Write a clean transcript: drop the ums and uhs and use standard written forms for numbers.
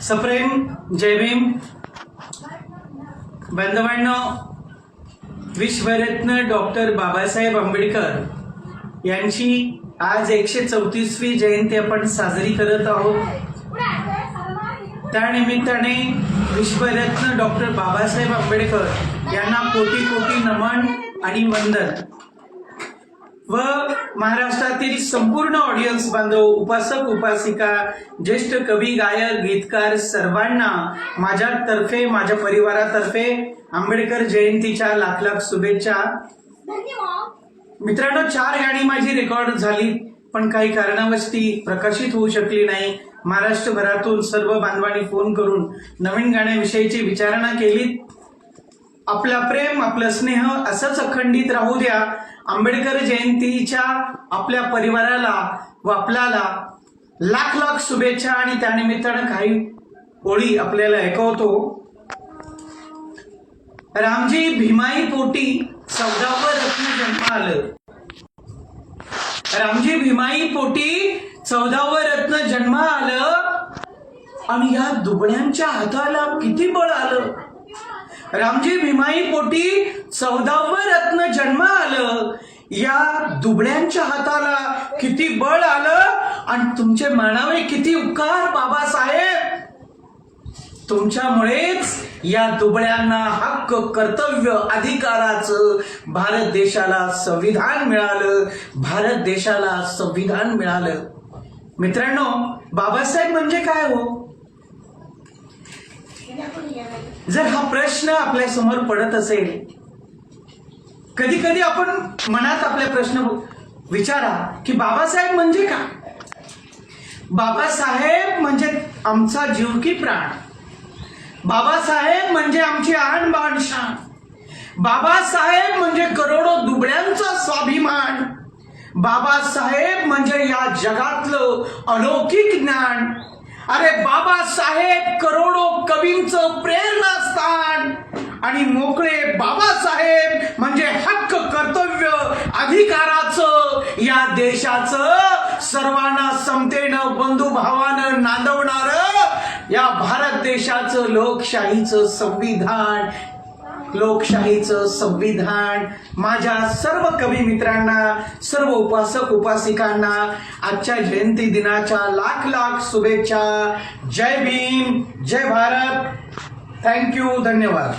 सप्रेम जय भीम. बांधवांनो, विश्वरत्न डॉक्टर बाबासाहेब आंबेडकर यांची आज 134वी जयंती आपण साजरी करत आहोत. त्यानिमित्ताने विश्वरत्न डॉक्टर बाबासाहेब आंबेडकर यांना कोटी कोटी नमन आणि वंदन व महाराष्ट्रातील संपूर्ण ऑडियन्स बांधव, उपासक उपासिका, ज्येष्ठ कवी, गायक, गीतकार सर्वांना माझ्यातर्फे, माझ्या परिवारातर्फे आंबेडकर जयंतीच्या लाख लाख शुभेच्छा. मित्रांनो, 4 गाणी माझी रेकॉर्ड झाली पण काही कारणावश ती प्रकाशित होऊ शकली नाही. महाराष्ट्रभरातून सर्व बांधवांनी फोन करून नवीन गाण्याविषयीची विचारणा केली. आपला प्रेम, आपलं स्नेह असंच अखंडित राहू द्या. आंबेडकर जयंतीच्या आपल्या परिवाराला व आपल्याला लाख लाख शुभेच्छा. आणि त्यानिमित्तानं काही ओळी आपल्याला ऐकवतो. रामजी भीमाई पोटी 14व रत्न जन्म आलं. रामजी भीमाई पोटी 14व रत्न जन्म आलं आणि या दुबळ्यांच्या हाताला किती बळ आलं. रामजी भीमाई पोटी 14व रत्न जन्म आलं, या दुबळ्यांच्या हाताला किती बळ आलं. आणि तुमचे मानावे किती उपकार बाबासाहेब. तुमच्यामुळेच या दुबळ्यांना हक्क, कर्तव्य, अधिकाराचं भारत देशाला संविधान मिळालं. भारत देशाला संविधान मिळालं. मित्रांनो, बाबासाहेब म्हणजे काय हो? जर हा प्रश्न आपल्या समोर पडत असेल, कधी कधी आपण मनात आपल्या प्रश्न विचारा की बाबासाहेब म्हणजे काय? बाबासाहेब म्हणजे आमचा जीव की प्राण. बाबासाहेब म्हणजे आमची आन बाण शान. बाबासाहेब म्हणजे करोडो दुबळ्यांचा स्वाभिमान. बाबासाहेब म्हणजे या जगातलं अलौकिक ज्ञान. अरे बाबासाहेब करोडो कवींचं प्रेरणास्थान. आणि मोकळे बाबासाहेब म्हणजे हक्क, कर्तव्य, अधिकाराचं, या देशाचं सर्वांना समतेनं, बंधुभावानं नांदवणारं या भारत देशाचं लोकशाहीचं संविधान. लोकशाहीचं संविधान. माझ्या सर्व कवी मित्रांना, सर्व उपासक उपासिकांना आजच्या जयंती दिनाच्या लाख लाख शुभेच्छा. जय भीम, जय भारत. थँक्यू, धन्यवाद.